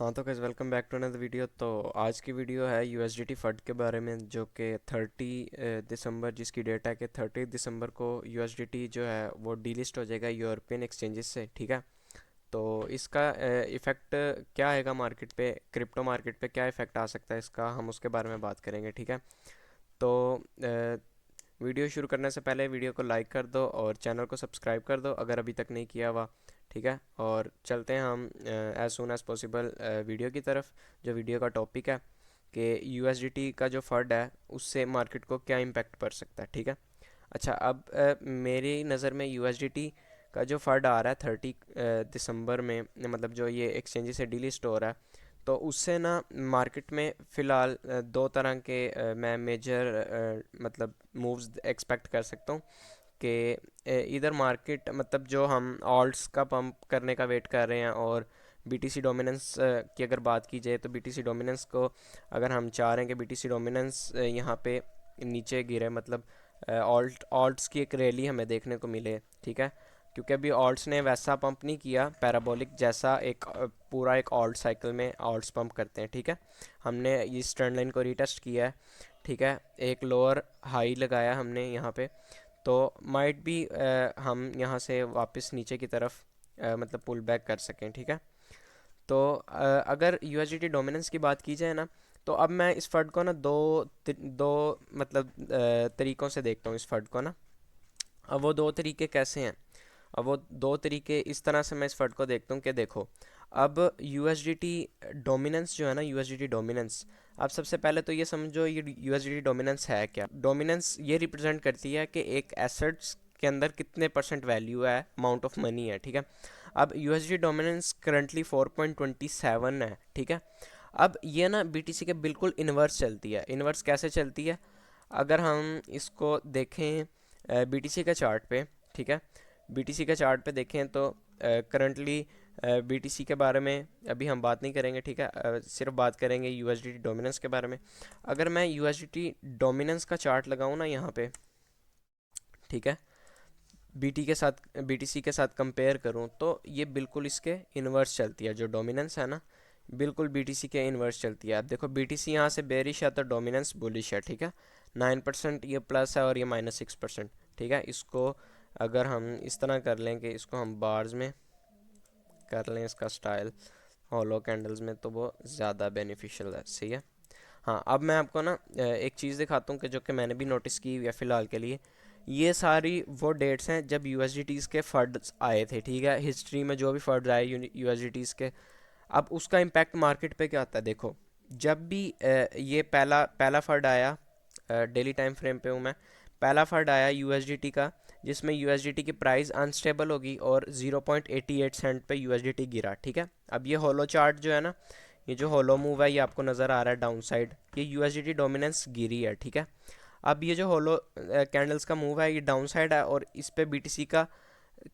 हाँ तो guys welcome back to another video. तो आज की वीडियो है यूएसडीटी फंड के बारे में, जो कि 30 दिसंबर, जिसकी डेट है कि 30 दिसंबर को यूएसडीटी जो है वो डीलिस्ट हो जाएगा यूरोपियन एक्सचेंजेस से। ठीक है। तो इसका इफ़ेक्ट क्या आएगा मार्केट पे, क्रिप्टो मार्केट पे क्या इफ़ेक्ट आ सकता है इसका, हम उसके बारे में बात करेंगे। ठीक है। तो वीडियो शुरू करने से पहले वीडियो को लाइक कर दो और चैनल को सब्सक्राइब कर दो अगर अभी तक नहीं किया हुआ। ठीक है। और चलते हैं हम as soon as possible video की तरफ। जो वीडियो का टॉपिक है कि यूएसडीटी का जो फंड है उससे मार्केट को क्या इम्पेक्ट पड़ सकता है। ठीक है। अच्छा, अब मेरी नज़र में यूएसडीटी का जो फंड आ रहा है 30 दिसंबर में, मतलब जो ये एक्सचेंज से डिलिस्ट हो रहा है, तो उससे ना मार्केट में फ़िलहाल दो तरह के मैं मेजर मतलब मूव्स एक्सपेक्ट कर सकता हूँ कि इधर मार्केट, मतलब जो हम ऑल्ट्स का पंप करने का वेट कर रहे हैं, और बीटीसी डोमिनेंस की अगर बात की जाए तो बीटीसी डोमिनेंस को अगर हम चाह रहे हैं कि बीटीसी डोमिनेंस यहाँ पे नीचे गिरे, मतलब ऑल्ट्स की एक रैली हमें देखने को मिले। ठीक है। क्योंकि अभी ऑल्ट्स ने वैसा पंप नहीं किया पैराबोलिक जैसा एक पूरा एक ऑल्ट साइकिल में ऑल्ट्स पंप करते हैं। ठीक है। हमने इस ट्रेंड लाइन को रीटेस्ट किया है। ठीक है। एक लोअर हाई लगाया हमने यहाँ पे, तो माइट भी हम यहाँ से वापस नीचे की तरफ मतलब पुल बैक कर सकें। ठीक है। तो अगर यूएसडीटी डोमिनेंस की बात की जाए ना, तो अब मैं इस फंड को ना दो मतलब तरीक़ों से देखता हूँ इस फंड को ना। अब वो दो तरीके कैसे हैं? अब वो दो तरीके इस तरह से मैं इस फंड को देखता हूँ कि देखो, अब यूएसडीटी डोमिनेंस जो है ना, यूएसडीटी डोमिनेंस, अब सबसे पहले तो ये समझो ये यूएसडीटी डोमिनेंस है क्या। डोमिनेंस ये रिप्रेजेंट करती है कि एक एसेट्स के अंदर कितने परसेंट वैल्यू है, अमाउंट ऑफ मनी है। ठीक है। अब यूएसडी डोमिनेंस करंटली 4.27 है। ठीक है। अब ये ना बीटीसी के बिल्कुल इन्वर्स चलती है। इन्वर्स कैसे चलती है? अगर हम इसको देखें बीटीसी के चार्ट पे, ठीक है, बीटीसी के चार्ट पे देखें तो करंटली बीटीसी के बारे में अभी हम बात नहीं करेंगे। ठीक है। सिर्फ बात करेंगे यूएसडीटी डोमिनेंस के बारे में। अगर मैं यूएसडीटी डोमिनेंस का चार्ट लगाऊं ना यहाँ पे, ठीक है, बीटीसी के साथ कंपेयर करूं, तो ये बिल्कुल इसके इन्वर्स चलती है। जो डोमिनेंस है ना, बिल्कुल बीटीसी के इन्वर्स चलती है। अब देखो, बीटीसी यहाँ से बेरिश है तो डोमिनेंस बुलिश है। ठीक है। 9% ये प्लस है और ये -6%। ठीक है। इसको अगर हम इस तरह कर लें कि इसको हम बार्स में कर लें, इसका स्टाइल हॉलो कैंडल्स में, तो वो ज़्यादा बेनिफिशियल है। सही है। हाँ, अब मैं आपको ना एक चीज़ दिखाता हूँ कि जो कि मैंने भी नोटिस की हुई है फ़िलहाल के लिए। ये सारी वो डेट्स हैं जब यूएसडीटीज़ के फंड्स आए थे। ठीक है। हिस्ट्री में जो भी फंड्स आए यूएसडीटीज़ के, अब उसका इम्पैक्ट मार्केट पे क्या आता है? देखो, जब भी ये पहला पहला फंड आया, डेली टाइम फ्रेम पे हूँ मैं, पहला फंड आया यूएसडीटी का, जिसमें यूएसडीटी की प्राइस अनस्टेबल होगी और 0.88 सेंट पे यूएसडीटी गिरा। ठीक है। अब ये होलो चार्ट जो है ना, ये जो होलो मूव है ये आपको नज़र आ रहा है डाउन साइड, ये यूएसडीटी डोमिनेंस गिरी है। ठीक है। अब ये जो होलो कैंडल्स का मूव है ये डाउन साइड है, और इस पे बीटीसी का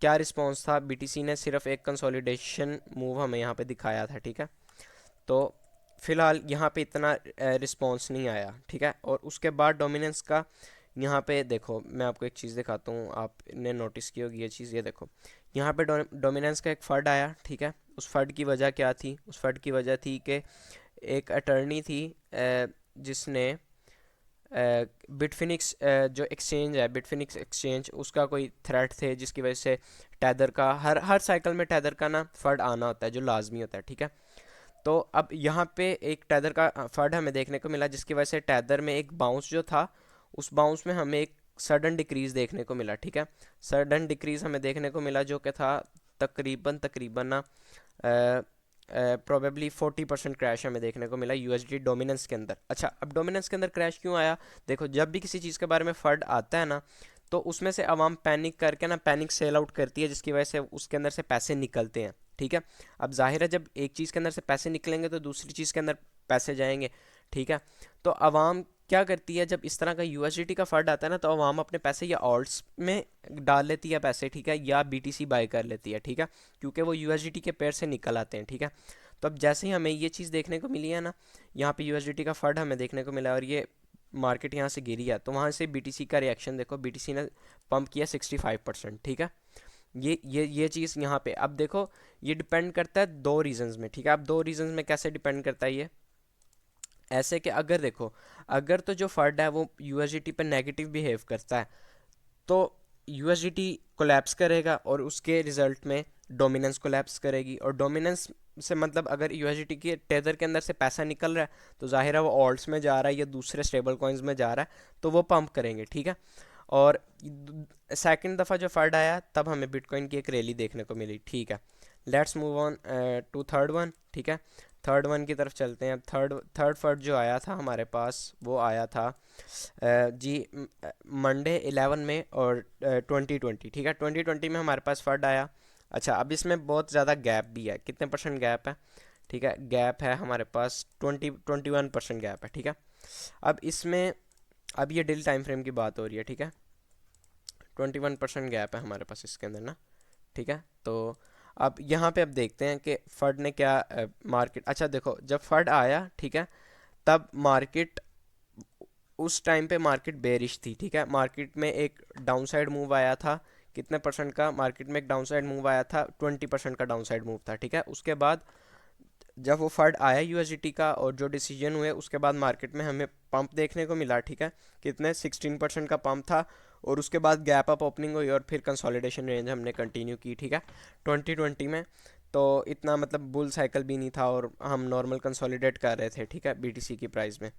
क्या रिस्पॉन्स था? बीटीसी ने सिर्फ एक कंसोलिडेशन मूव हमें यहाँ पे दिखाया था। ठीक है। तो फिलहाल यहाँ पे इतना रिस्पॉन्स नहीं आया। ठीक है। और उसके बाद डोमिनेंस का यहाँ पे देखो, मैं आपको एक चीज़ दिखाता हूँ, आपने नोटिस की होगी ये चीज़। ये देखो, यहाँ पे डोमिनेंस का एक फंड आया। ठीक है। उस फंड की वजह क्या थी? उस फंड की वजह थी कि एक अटर्नी थी जिसने बिटफिनिक्स जो एक्सचेंज है, बिटफिनिक्स एक्सचेंज, उसका कोई थ्रेट थे, जिसकी वजह से टैदर का हर हर साइकिल में टैदर का ना फंड आना होता है, जो लाजमी होता है। ठीक है। तो अब यहाँ पे एक टैदर का फंड हमें देखने को मिला, जिसकी वजह से टैदर में एक बाउंस जो था, उस बाउंस में हमें एक सडन डिक्रीज देखने को मिला। ठीक है। सडन डिक्रीज हमें देखने को मिला, जो कि था तकरीबन तकरीबन ना प्रोबेबली 40% क्रैश हमें देखने को मिला यूएसडी डोमिनेंस के अंदर। अच्छा, अब डोमिनेंस के अंदर क्रैश क्यों आया? देखो, जब भी किसी चीज़ के बारे में फंड आता है ना, तो उसमें से आवाम पैनिक करके ना पैनिक सेल आउट करती है, जिसकी वजह से उसके अंदर से पैसे निकलते हैं। ठीक है। अब जाहिर है, जब एक चीज़ के अंदर से पैसे निकलेंगे तो दूसरी चीज़ के अंदर पैसे जाएंगे। ठीक है। तो आवाम क्या करती है, जब इस तरह का यूएसडीटी का फंड आता है ना, तो आवाम अपने पैसे या ऑल्ट्स में डाल लेती है पैसे। ठीक है। या बीटीसी बाय कर लेती है। ठीक है। क्योंकि वो यूएसडीटी के पेयर से निकल आते हैं। ठीक है। तो अब जैसे ही हमें ये चीज़ देखने को मिली है ना, यहाँ पे यूएसडीटी का फंड हमें देखने को मिला और ये मार्केट यहाँ से गिरी है, तो वहाँ से बीटीसी का रिएक्शन देखो, बीटीसी ने पंप किया 65%। ठीक है। ये चीज़ यहाँ पे अब देखो, ये डिपेंड करता है दो रीजंस में, ठीक है। अब दो रीजंस में कैसे डिपेंड करता है ये, ऐसे कि अगर देखो, अगर तो जो फंड है वो यूएसडीटी पे नेगेटिव बिहेव करता है तो यूएसडीटी कोलैप्स करेगा और उसके रिजल्ट में डोमिनेंस कोलैप्स करेगी। और डोमिनेंस से मतलब अगर यूएसडीटी के टेदर के अंदर से पैसा निकल रहा है तो जाहिर है वो ऑल्ट्स में जा रहा है या दूसरे स्टेबल कॉइन्स में जा रहा है, तो वो पंप करेंगे, ठीक है। और सेकंड दफ़ा जो फंड आया तब हमें बिटकॉइन की एक रैली देखने को मिली, ठीक है। Let's move on to third one, ठीक है। थर्ड वन की तरफ चलते हैं। थर्ड थर्ड फंड जो आया था हमारे पास वो आया था जी मंडे 11 में और 2020, ठीक है। 2020 में हमारे पास फंड आया। अच्छा, अब इसमें बहुत ज़्यादा गैप भी है, कितने परसेंट गैप है, ठीक है। गैप है हमारे पास 21% गैप है, ठीक है। अब इसमें अब ये डेली टाइम फ्रेम की बात हो रही है, ठीक है। 21% गैप है हमारे पास इसके अंदर ना, ठीक है। तो अब यहाँ पे अब देखते हैं कि फंड ने क्या मार्केट, अच्छा देखो जब फंड आया, ठीक है, तब मार्केट उस टाइम पे मार्केट बेरिश थी, ठीक है। मार्केट में एक डाउनसाइड मूव आया था, कितने परसेंट का, मार्केट में एक डाउनसाइड मूव आया था, 20% का डाउनसाइड मूव था, ठीक है। उसके बाद जब वो फंड आया यूएसडीटी का और जो डिसीजन हुए उसके बाद मार्केट में हमें पंप देखने को मिला, ठीक है। कितने 16% का पंप था और उसके बाद गैप अप ओपनिंग हुई और फिर कंसोलिडेशन रेंज हमने कंटिन्यू की, ठीक है, 2020 में। तो इतना मतलब बुल साइकिल भी नहीं था और हम नॉर्मल कंसोलिडेट कर रहे थे, ठीक है, बीटीसी की प्राइस में।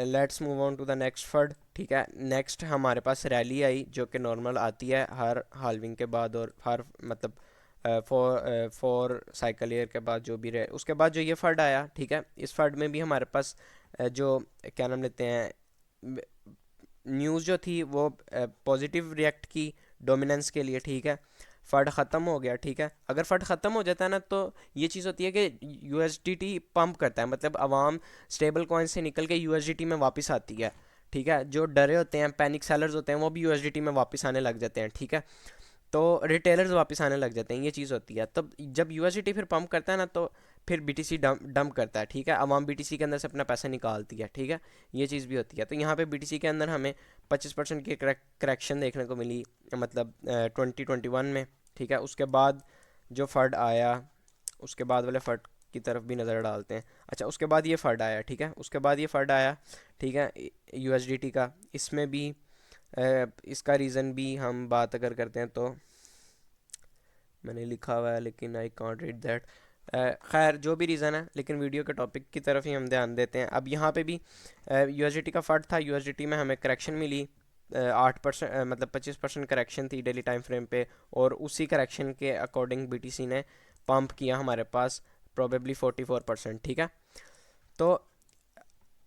Let's move on to the next fund, ठीक है। नेक्स्ट हमारे पास रैली आई जो कि नॉर्मल आती है हर हाल्विंग के बाद और हर मतलब फोर साइकिल ईयर के बाद जो भी रहे। उसके बाद जो ये फंड आया, ठीक है, इस फंड में भी हमारे पास जो क्या नाम लेते हैं, न्यूज़ जो थी वो पॉजिटिव रिएक्ट की डोमिनेंस के लिए, ठीक है। फंड ख़त्म हो गया, ठीक है। अगर फंड ख़त्म हो जाता है ना तो ये चीज़ होती है कि यूएसडीटी पंप करता है, मतलब आवाम स्टेबल कॉइन से निकल के यूएसडीटी में वापस आती है, ठीक है। जो डरे होते हैं, पैनिक सेलर्स होते हैं, वो भी यूएसडीटी में वापस आने लग जाते हैं, ठीक है। तो रिटेलर्स वापस आने लग जाते हैं, ये चीज़ होती है। तब जब यूएसडीटी फिर पंप करता है ना तो फिर बीटीसी डंप करता है, ठीक है। अवाम बीटीसी के अंदर से अपना पैसा निकालती है, ठीक है, ये चीज़ भी होती है। तो यहाँ पे बीटीसी के अंदर हमें 25% की करेक्शन देखने को मिली, मतलब 2021 में, ठीक है। उसके बाद जो फंड आया, उसके बाद वाले फंड की तरफ भी नज़र डालते हैं। अच्छा, उसके बाद ये फंड आया, ठीक है, उसके बाद ये फंड आया, ठीक है, यूएसडीटी का। इसमें भी इसका रीज़न भी हम बात अगर करते हैं तो मैंने लिखा हुआ है लेकिन आई कॉन्ट रीड दैट। खैर जो भी रीज़न है, लेकिन वीडियो के टॉपिक की तरफ ही हम ध्यान देते हैं। अब यहाँ पे भी यूएसडीटी का फंड था, यूएसडीटी में हमें करेक्शन मिली 8%, मतलब 25% करेक्शन थी डेली टाइम फ्रेम पे और उसी करेक्शन के अकॉर्डिंग बीटीसी ने पंप किया हमारे पास प्रोबेबली 44%, ठीक है। तो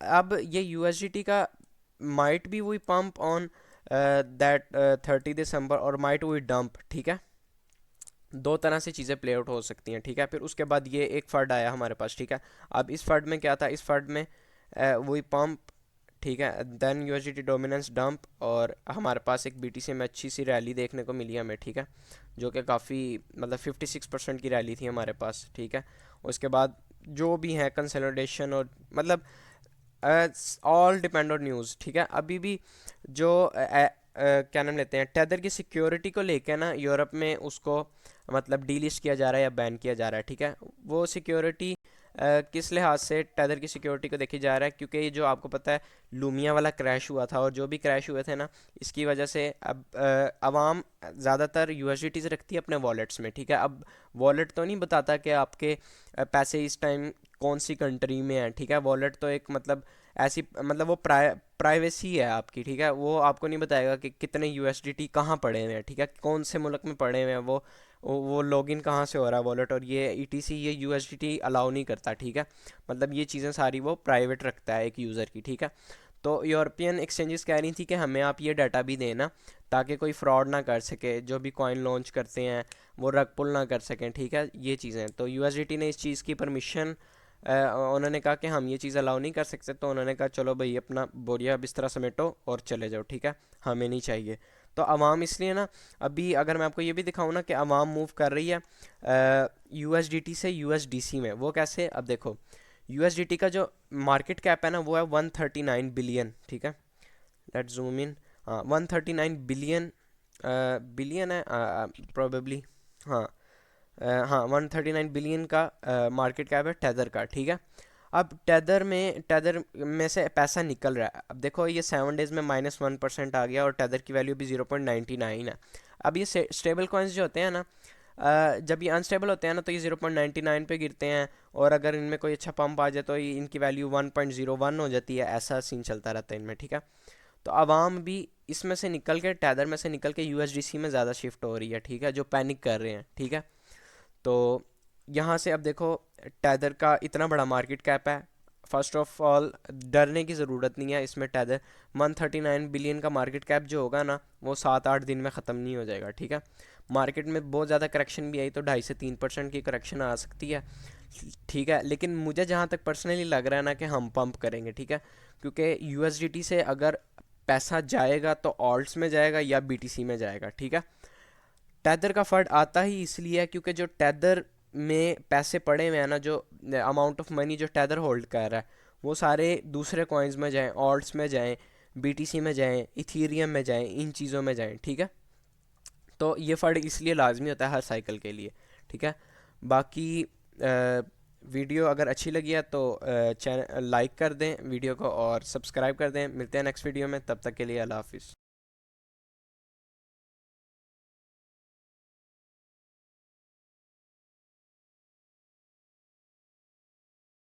अब ये यूएसडीटी का माइट भी हुई पंप ऑन दैट 30 दिसंबर और माइट हुई डंप, ठीक है। दो तरह से चीज़ें प्ले आउट हो सकती हैं, ठीक है। फिर उसके बाद ये एक फंड आया हमारे पास, ठीक है। अब इस फंड में क्या था, इस फंड में वही पंप, ठीक है, देन यूएसडीटी डोमिनेंस डंप और हमारे पास एक बीटीसी में अच्छी सी रैली देखने को मिली हमें, ठीक है, जो कि काफ़ी मतलब 56% की रैली थी हमारे पास, ठीक है। उसके बाद जो भी है कंसोलिडेशन और मतलब ऑल डिपेंड ऑन न्यूज़, ठीक है। अभी भी जो क्या नाम लेते हैं, टेदर की सिक्योरिटी को लेकर ना यूरोप में उसको मतलब डीलिस्ट किया जा रहा है या बैन किया जा रहा है, ठीक है। वो सिक्योरिटी किस लिहाज से टेदर की सिक्योरिटी को देखी जा रहा है, क्योंकि ये जो आपको पता है लूमिया वाला क्रैश हुआ था और जो भी क्रैश हुए थे ना, इसकी वजह से अब आवाम ज़्यादातर यूएसडीटीज रखती है अपने वॉलेट्स में, ठीक है। अब वॉलेट तो नहीं बताता कि आपके पैसे इस टाइम कौन सी कंट्री में है, ठीक है। वॉलेट तो एक मतलब ऐसी मतलब वो प्राइवेसी है आपकी, ठीक है। वो आपको नहीं बताएगा कि कितने यूएसडीटी कहाँ पड़े हुए हैं, ठीक है, कौन से मुल्क में पड़े हुए हैं, वो लॉगिन कहाँ से हो रहा है वॉलेट, और ये ईटीसी ये यूएसडीटी अलाउ नहीं करता, ठीक है। मतलब ये चीज़ें सारी वो प्राइवेट रखता है एक यूज़र की, ठीक है। तो यूरोपियन एक्सचेंजेस कह रही थी कि हमें आप ये डाटा भी देना ताकि कोई फ्रॉड ना कर सके, जो भी कॉइन लॉन्च करते हैं वो रग पुल ना कर सकें, ठीक है, ये चीज़ें। तो यूएसडीटी ने इस चीज़ की परमिशन, उन्होंने कहा कि हम ये चीज़ अलाउ नहीं कर सकते, तो उन्होंने कहा चलो भाई अपना बोरिया बिस्तरा समेटो और चले जाओ, ठीक है, हमें नहीं चाहिए। तो अवाम इसलिए ना, अभी अगर मैं आपको ये भी दिखाऊं ना कि अवाम मूव कर रही है यूएसडीटी से यूएसडीसी में, वो कैसे, अब देखो यूएसडीटी का जो मार्केट कैप है ना वो है 139 बिलियन, ठीक है। लेट्स जूम इन, हाँ 139 बिलियन बिलियन है प्रोबेबली। हाँ, हाँ 139 बिलियन का मार्केट कैप है टेदर का, ठीक है। अब टेदर में से पैसा निकल रहा है। अब देखो ये 7 डेज में -1% आ गया और टेदर की वैल्यू भी 0.99 है। अब ये स्टेबल कॉइन्स जो होते हैं ना, जब ये अनस्टेबल होते हैं ना तो ये 0.99 पे गिरते हैं, और अगर इनमें कोई अच्छा पंप आ जाए तो इनकी वैल्यू 1.01 हो जाती है। ऐसा सीन चलता रहता है इनमें, ठीक है। तो आवाम भी इसमें से निकल के, टेदर में से निकल के यूएसडीसी में ज़्यादा शिफ्ट हो रही है, ठीक है, जो पैनिक कर रहे हैं, ठीक है। तो यहाँ से अब देखो, टेदर का इतना बड़ा मार्केट कैप है। फर्स्ट ऑफ ऑल डरने की ज़रूरत नहीं है इसमें। टेदर 139 बिलियन का मार्केट कैप जो होगा ना, वो 7-8 दिन में ख़त्म नहीं हो जाएगा, ठीक है। मार्केट में बहुत ज़्यादा करेक्शन भी आई तो 2.5 से 3% की करेक्शन आ सकती है, ठीक है। लेकिन मुझे जहाँ तक पर्सनली लग रहा है ना कि हम पंप करेंगे, ठीक है। क्योंकि यूएसडीटी से अगर पैसा जाएगा तो ऑल्ट्स में जाएगा या बीटीसी में जाएगा, ठीक है। टेदर का फंड आता ही इसलिए है क्योंकि जो टेदर में पैसे पड़े हुए हैं ना, जो अमाउंट ऑफ मनी जो टेदर होल्ड कर रहा है, वो सारे दूसरे कॉइन्स में जाएं, ऑल्ट्स में जाएं, बीटीसी में जाएं, इथीरियम में जाएं, इन चीज़ों में जाएं, ठीक है। तो ये फंड इसलिए लाजमी होता है हर साइकिल के लिए, ठीक है। बाकी वीडियो अगर अच्छी लगी है तो चैनल लाइक कर दें वीडियो को और सब्सक्राइब कर दें। मिलते हैं नेक्स्ट वीडियो में, तब तक के लिए अल्लाह हाफिज़।